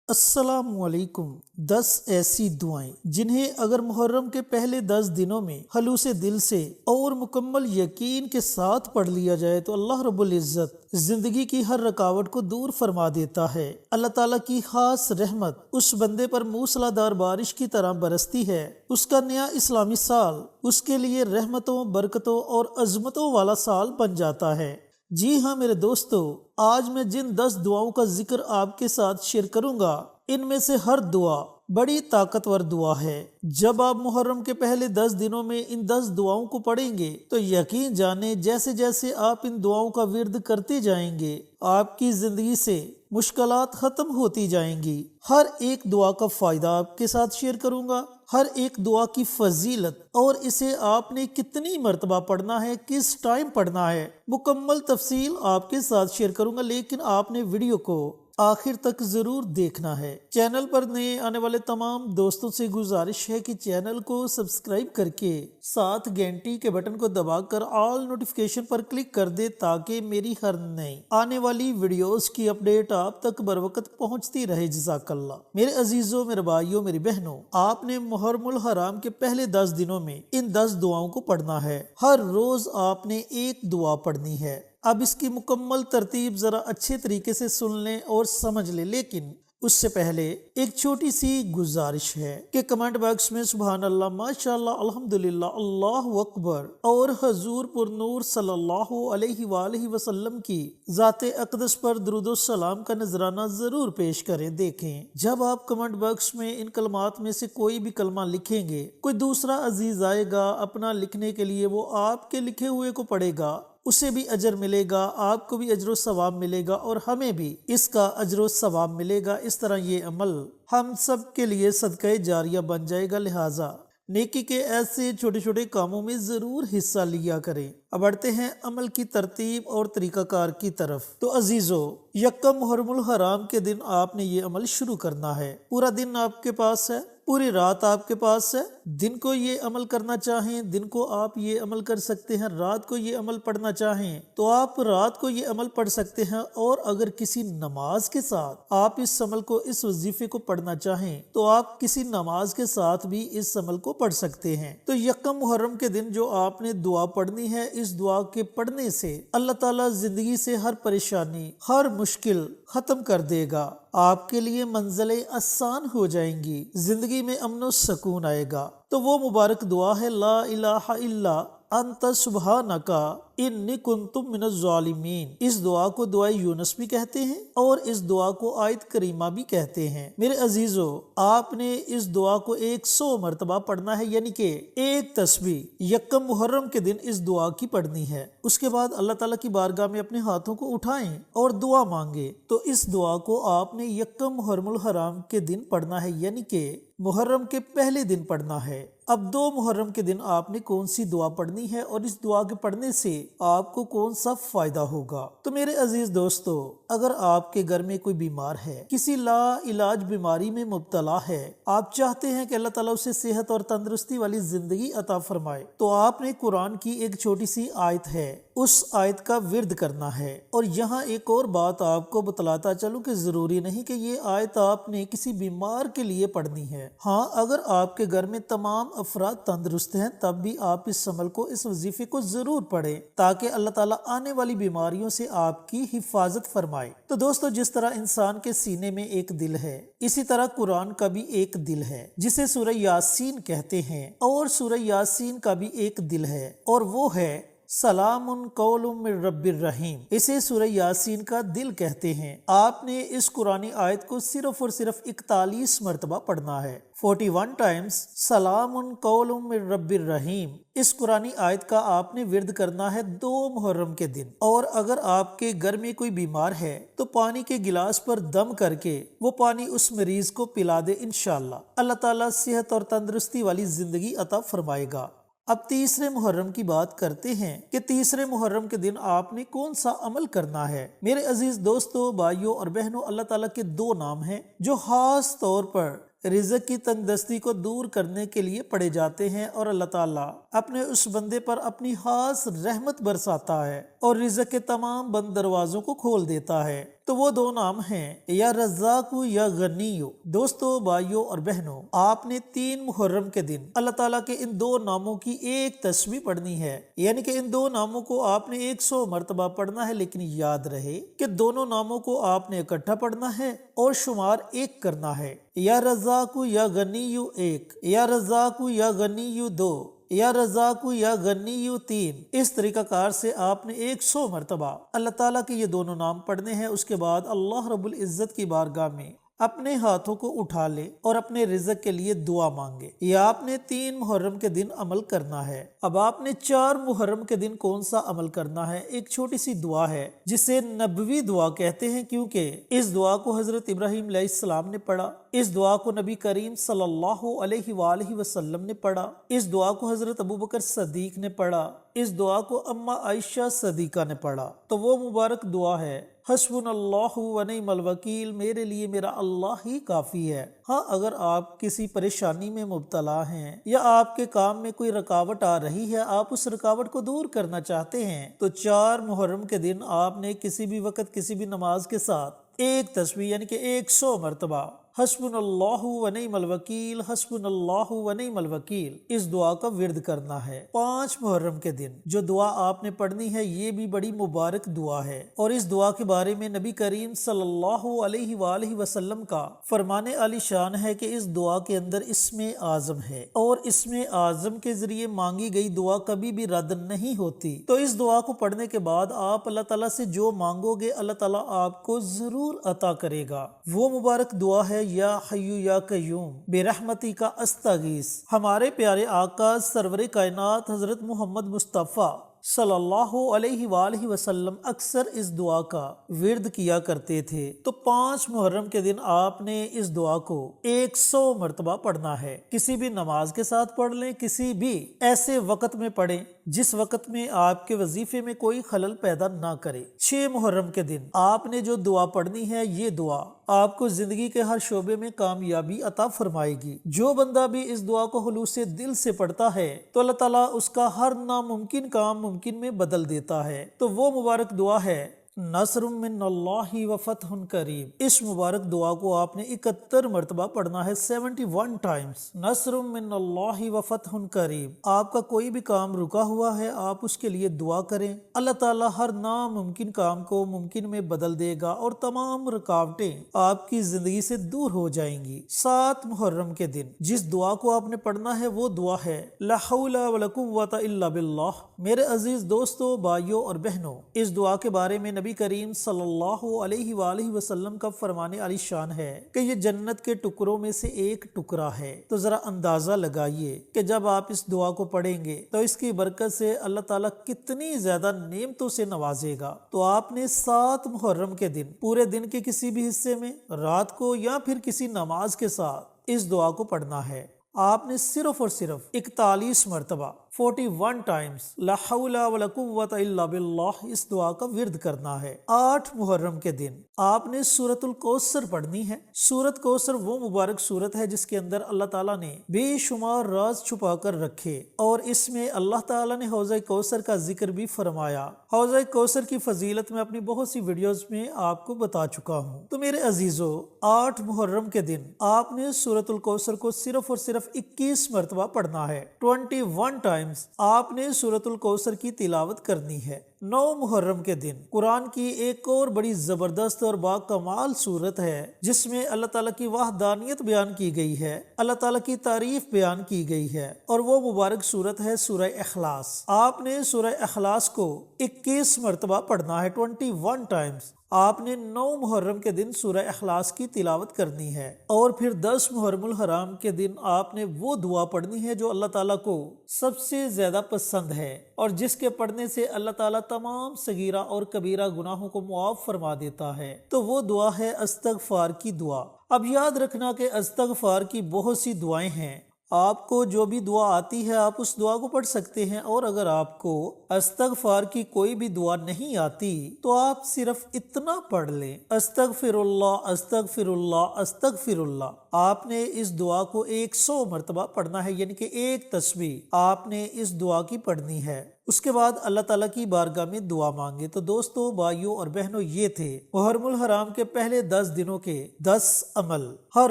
السلام علیکم۔ 10 ایسی دعائیں جنہیں اگر محرم کے پہلے 10 دنوں میں خلوص دل سے اور مکمل یقین کے ساتھ پڑھ لیا جائے تو اللہ رب العزت زندگی کی ہر رکاوٹ کو دور فرما دیتا ہے۔ اللہ تعالیٰ کی خاص رحمت اس بندے پر موسلا دھار بارش کی طرح برستی ہے۔ اس کا نیا اسلامی سال اس کے لیے رحمتوں، برکتوں اور عظمتوں والا سال بن جاتا ہے۔ جی ہاں میرے دوستو، آج میں جن 10 دعاؤں کا ذکر آپ کے ساتھ شیئر کروں گا، ان میں سے ہر دعا بڑی طاقتور دعا ہے۔ جب آپ محرم کے پہلے 10 دنوں میں ان 10 دعاؤں کو پڑھیں گے تو یقین جانیں جیسے جیسے آپ ان دعاؤں کا ورد کرتے جائیں گے، آپ کی زندگی سے مشکلات ختم ہوتی جائیں گی۔ ہر ایک دعا کا فائدہ آپ کے ساتھ شیئر کروں گا، ہر ایک دعا کی فضیلت اور اسے آپ نے کتنی مرتبہ پڑھنا ہے، کس ٹائم پڑھنا ہے، مکمل تفصیل آپ کے ساتھ شیئر کروں گا، لیکن آپ نے ویڈیو کو آخر تک ضرور دیکھنا ہے۔ چینل پر نئے آنے والے تمام دوستوں سے گزارش ہے کہ چینل کو سبسکرائب کر کے ساتھ گھنٹی کے بٹن کو دبا کر آل نوٹیفیکیشن پر کلک کر دے تاکہ میری ہر نئی آنے والی ویڈیوز کی اپڈیٹ آپ تک بر وقت پہنچتی رہے۔ جزاک اللہ۔ میرے عزیزوں، میرے بھائیوں، میری بہنوں، آپ نے محرم الحرام کے پہلے 10 دنوں میں ان 10 دعاؤں کو پڑھنا ہے۔ ہر روز آپ نے ایک دعا پڑھنی ہے۔ اب اس کی مکمل ترتیب ذرا اچھے طریقے سے سن لیں اور سمجھ لیں، لیکن اس سے پہلے ایک چھوٹی سی گزارش ہے کہ کمنٹ باکس میں سبحان اللہ، ماشاءاللہ، الحمدللہ، اللہ اکبر اور حضور پر نور صلی اللہ علیہ وآلہ وسلم کی ذات اقدس پر درود و سلام کا نذرانہ ضرور پیش کریں۔ دیکھیں، جب آپ کمنٹ باکس میں ان کلمات میں سے کوئی بھی کلمہ لکھیں گے، کوئی دوسرا عزیز آئے گا اپنا لکھنے کے لیے، وہ آپ کے لکھے ہوئے کو پڑھے گا، اسے بھی اجر ملے گا، آپ کو بھی اجر و ثواب ملے گا اور ہمیں بھی اس کا اجر و ثواب ملے گا۔ اس طرح یہ عمل ہم سب کے لیے صدقہ جاریہ بن جائے گا، لہٰذا نیکی کے ایسے چھوٹے چھوٹے کاموں میں ضرور حصہ لیا کریں۔ اب بڑھتے ہیں عمل کی ترتیب اور طریقہ کار کی طرف۔ تو عزیزو، یکم محرم الحرام کے دن آپ نے یہ عمل شروع کرنا ہے۔ پورا دن آپ کے پاس ہے، پوری رات آپ کے پاس ہے۔ دن کو یہ عمل کرنا چاہیں دن کو آپ یہ عمل کر سکتے ہیں، رات کو یہ عمل پڑھنا چاہیں تو آپ رات کو یہ عمل پڑھ سکتے ہیں، اور اگر کسی نماز کے ساتھ آپ اس عمل کو، اس وظیفے کو پڑھنا چاہیں تو آپ کسی نماز کے ساتھ بھی اس عمل کو پڑھ سکتے ہیں۔ تو یکم محرم کے دن جو آپ نے دعا پڑھنی ہے، اس دعا کے پڑھنے سے اللہ تعالیٰ زندگی سے ہر پریشانی، ہر مشکل ختم کر دے گا۔ آپ کے لیے منزلیں آسان ہو جائیں گی، زندگی میں امن و سکون آئے گا۔ تو وہ مبارک دعا ہے لا الہ الا انت سبحانک انی کنت من الظالمین۔ اس دعا کو دعائے یونس بھی کہتے ہیں اور اس دعا کو آیت کریمہ بھی کہتے ہیں۔ میرے عزیزو، آپ نے اس دعا کو 100 مرتبہ پڑھنا ہے، یعنی کہ ایک تسبیح یکم محرم کے دن اس دعا کی پڑھنی ہے۔ اس کے بعد اللہ تعالیٰ کی بارگاہ میں اپنے ہاتھوں کو اٹھائیں اور دعا مانگے۔ تو اس دعا کو آپ نے یکم محرم الحرام کے دن پڑھنا ہے، یعنی کہ محرم کے پہلے دن پڑھنا ہے۔ اب 2 محرم کے دن آپ نے کون سی دعا پڑھنی ہے اور اس دعا کے پڑھنے سے آپ کو کون سا فائدہ ہوگا؟ تو میرے عزیز دوستو، اگر آپ کے گھر میں کوئی بیمار ہے، کسی لا علاج بیماری میں مبتلا ہے، آپ چاہتے ہیں کہ اللہ تعالیٰ اسے صحت اور تندرستی والی زندگی عطا فرمائے، تو آپ نے قرآن کی ایک چھوٹی سی آیت ہے، اس آیت کا ورد کرنا ہے۔ اور یہاں ایک اور بات آپ کو بتلاتا چلوں کہ ضروری نہیں کہ یہ آیت آپ نے کسی بیمار کے لیے پڑھنی ہے۔ ہاں، اگر آپ کے گھر میں تمام افراد تندرست ہیں تب بھی آپ اس عمل کو، اس وظیفے کو ضرور پڑھیں تاکہ اللہ تعالیٰ آنے والی بیماریوں سے آپ کی حفاظت فرمائے۔ تو دوستو، جس طرح انسان کے سینے میں ایک دل ہے، اسی طرح قرآن کا بھی ایک دل ہے جسے سورہ یاسین کہتے ہیں، اور سورہ یاسین کا بھی ایک دل ہے اور وہ ہے سلام قول من رب الرحیم۔ اسے سورہ یاسین کا دل کہتے ہیں۔ آپ نے اس قرآنی آیت کو صرف اور صرف 41 مرتبہ پڑھنا ہے، 41 ٹائمز سلام قول من رب الرحیم۔ اس قرآنی آیت کا آپ نے ورد کرنا ہے 2 محرم کے دن۔ اور اگر آپ کے گھر میں کوئی بیمار ہے تو پانی کے گلاس پر دم کر کے وہ پانی اس مریض کو پلا دے، انشاءاللہ اللہ تعالیٰ صحت اور تندرستی والی زندگی عطا فرمائے گا۔ اب تیسرے محرم کی بات کرتے ہیں کہ تیسرے محرم کے دن آپ نے کون سا عمل کرنا ہے۔ میرے عزیز دوستو، بھائیوں اور بہنوں، اللہ تعالیٰ کے 2 نام ہیں جو خاص طور پر رزق کی تنگ دستی کو دور کرنے کے لیے پڑھے جاتے ہیں، اور اللہ تعالیٰ اپنے اس بندے پر اپنی خاص رحمت برساتا ہے اور رزق کے تمام بند دروازوں کو کھول دیتا ہے۔ تو وہ دو نام ہیں یا رزاق یا غنی۔ دوستو، بھائیوں اور بہنوں، آپ نے 3 محرم کے دن اللہ تعالیٰ کے ان دو ناموں کی ایک تسبیح پڑھنی ہے، یعنی کہ ان دو ناموں کو آپ نے 100 مرتبہ پڑھنا ہے، لیکن یاد رہے کہ دونوں ناموں کو آپ نے اکٹھا پڑھنا ہے اور شمار 1 کرنا ہے۔ یا رزاق یا غنی 1، یا رزاق یا غنی 2، یا رزاق یا غنی 3۔ اس طریقہ کار سے آپ نے 100 مرتبہ اللہ تعالیٰ کے یہ دونوں نام پڑھنے ہیں۔ اس کے بعد اللہ رب العزت کی بارگاہ میں اپنے ہاتھوں کو اٹھا لے اور اپنے رزق کے لیے دعا مانگے۔ یہ آپ نے 3 محرم کے دن عمل کرنا ہے۔ اب آپ نے 4 محرم کے دن کون سا عمل کرنا ہے؟ ایک چھوٹی سی دعا ہے جسے نبوی دعا کہتے ہیں، کیونکہ اس دعا کو حضرت ابراہیم علیہ السلام نے پڑھا، اس دعا کو نبی کریم صلی اللہ علیہ وآلہ وسلم نے پڑھا، اس دعا کو حضرت ابوبکر صدیق نے پڑھا، اس دعا کو اماں عائشہ صدیقہ نے پڑھا۔ تو وہ مبارک دعا ہے، حسبنا اللہ و نعم الوکیل، میرے لیے میرا اللہ ہی کافی ہے۔ ہاں، اگر آپ کسی پریشانی میں مبتلا ہیں یا آپ کے کام میں کوئی رکاوٹ آ رہی ہے، آپ اس رکاوٹ کو دور کرنا چاہتے ہیں، تو 4 محرم کے دن آپ نے کسی بھی وقت کسی بھی نماز کے ساتھ ایک تسبیح یعنی کہ 100 مرتبہ حسبنا اللہ و نعم الوکیل، حسبنا اللہ و نعم الوکیل، اس دعا کا ورد کرنا ہے۔ 5 محرم کے دن جو دعا آپ نے پڑھنی ہے، یہ بھی بڑی مبارک دعا ہے، اور اس دعا کے بارے میں نبی کریم صلی اللہ علیہ وآلہ وسلم کا فرمان عالی شان ہے کہ اس دعا کے اندر اسم اعظم ہے، اور اسم اعظم کے ذریعے مانگی گئی دعا کبھی بھی رد نہیں ہوتی۔ تو اس دعا کو پڑھنے کے بعد آپ اللہ تعالیٰ سے جو مانگو گے، اللہ تعالیٰ آپ کو ضرور عطا کرے گا۔ وہ مبارک دعا ہے، یا حیو یا قیوم برحمتی کا استغیث۔ ہمارے پیارے آقا سرور کائنات حضرت محمد مصطفیٰ صلی اللہ علیہ وآلہ وسلم اکثر اس دعا کا ورد کیا کرتے تھے۔ تو 5 محرم کے دن آپ نے اس دعا کو 100 مرتبہ پڑھنا ہے۔ کسی بھی نماز کے ساتھ پڑھ لیں، کسی بھی ایسے وقت میں پڑھیں جس وقت میں آپ کے وظیفے میں کوئی خلل پیدا نہ کرے۔ 6 محرم کے دن آپ نے جو دعا پڑھنی ہے، یہ دعا آپ کو زندگی کے ہر شعبے میں کامیابی عطا فرمائے گی۔ جو بندہ بھی اس دعا کو خلوص دل سے پڑھتا ہے تو اللہ تعالیٰ اس کا ہر ناممکن کام ممکن میں بدل دیتا ہے۔ تو وہ مبارک دعا ہے، نصر من اللہ و فتح قریب۔ اس مبارک دعا کو آپ نے 71 مرتبہ پڑھنا ہے، 71 ٹائمز۔ نصر من اللہ و فتح قریب۔ آپ کا کوئی بھی کام رکا ہوا ہے، آپ اس کے لیے دعا کریں، اللہ تعالیٰ ہر ناممکن کام کو ممکن میں بدل دے گا اور تمام رکاوٹیں آپ کی زندگی سے دور ہو جائیں گی۔ 7 محرم کے دن جس دعا کو آپ نے پڑھنا ہے، وہ دعا ہے، لا حول ولا قوۃ الا باللہ۔ میرے عزیز دوستو، بھائیوں اور بہنوں، اس دعا کے بارے میں نبی کریم صلی اللہ علیہ وآلہ وسلم کا فرمان عالی شان ہے کہ یہ جنت کے ٹکڑوں میں سے ایک ٹکڑا ہے۔ تو ذرا اندازہ لگائیے کہ جب آپ اس دعا کو پڑھیں گے تو اس کی برکت سے اللہ تعالیٰ کتنی زیادہ نعمتوں سے نوازے گا۔ تو آپ نے 7 محرم کے دن پورے دن کے کسی بھی حصے میں، رات کو یا پھر کسی نماز کے ساتھ اس دعا کو پڑھنا ہے۔ آپ نے صرف اور صرف 41 مرتبہ 41 ٹائمز لا حول ولا قوۃ الا باللہ اس دعا کا ورد کرنا ہے۔ 8 محرم کے دن آپ نے سورۃ الکوثر پڑھنی ہے۔ سورۃ کوثر وہ مبارک سورت ہے جس کے اندر اللہ تعالیٰ نے بے شمار راز چھپا کر رکھے، اور اس میں اللہ تعالیٰ نے حوض کوثر کا ذکر بھی فرمایا۔ حوض کوثر کی فضیلت میں اپنی بہت سی ویڈیوز میں آپ کو بتا چکا ہوں۔ تو میرے عزیزو، 8 محرم کے دن آپ نے سورۃ الکوثر کو صرف اور صرف 21 مرتبہ پڑھنا ہے، 21 ٹائمز آپ نے سورۃ الکوثر کی تلاوت کرنی ہے۔ 9 محرم کے دن قرآن کی ایک اور بڑی زبردست اور با کمال سورت ہے جس میں اللہ تعالیٰ کی وحدانیت بیان کی گئی ہے، اللہ تعالیٰ کی تعریف بیان کی گئی ہے، اور وہ مبارک سورت ہے سورہ اخلاص۔ آپ نے سورہ اخلاص کو 21 مرتبہ پڑھنا ہے، 21 ٹائمز۔ آپ نے 9 محرم کے دن سورہ اخلاص کی تلاوت کرنی ہے، اور پھر 10 محرم الحرام کے دن آپ نے وہ دعا پڑھنی ہے جو اللہ تعالیٰ کو سب سے زیادہ پسند ہے، اور جس کے پڑھنے سے اللہ تعالیٰ تمام صغیرہ اور کبیرہ گناہوں کو معاف فرما دیتا ہے۔ تو وہ دعا ہے استغفار کی دعا۔ اب یاد رکھنا کہ استغفار کی بہت سی دعائیں ہیں، آپ کو جو بھی دعا آتی ہے آپ اس دعا کو پڑھ سکتے ہیں، اور اگر آپ کو استغفار کی کوئی بھی دعا نہیں آتی تو آپ صرف اتنا پڑھ لیں، استغفر اللہ استغفر اللہ استغفر اللہ۔ آپ نے اس دعا کو 100 مرتبہ پڑھنا ہے، یعنی کہ ایک تسبیح آپ نے اس دعا کی پڑھنی ہے۔ اس کے بعد اللہ تعالیٰ کی بارگاہ میں دعا مانگے۔ تو دوستو، بھائیوں اور بہنوں، یہ تھے محرم الحرام کے پہلے 10 دنوں کے 10 عمل۔ ہر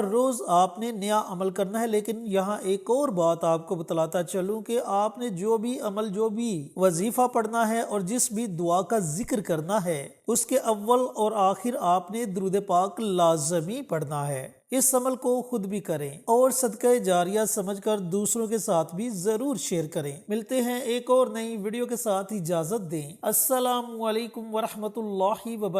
روز آپ نے نیا عمل کرنا ہے، لیکن یہاں ایک اور بات آپ کو بتلاتا چلوں کہ آپ نے جو بھی عمل، جو بھی وظیفہ پڑھنا ہے اور جس بھی دعا کا ذکر کرنا ہے، اس کے اول اور آخر آپ نے درود پاک لازمی پڑھنا ہے۔ اس عمل کو خود بھی کریں اور صدقہ جاریہ سمجھ کر دوسروں کے ساتھ بھی ضرور شیئر کریں۔ ملتے ہیں ایک اور نئی ویڈیو کے ساتھ، اجازت دیں۔ السلام علیکم ورحمۃ اللہ وبرکاتہ۔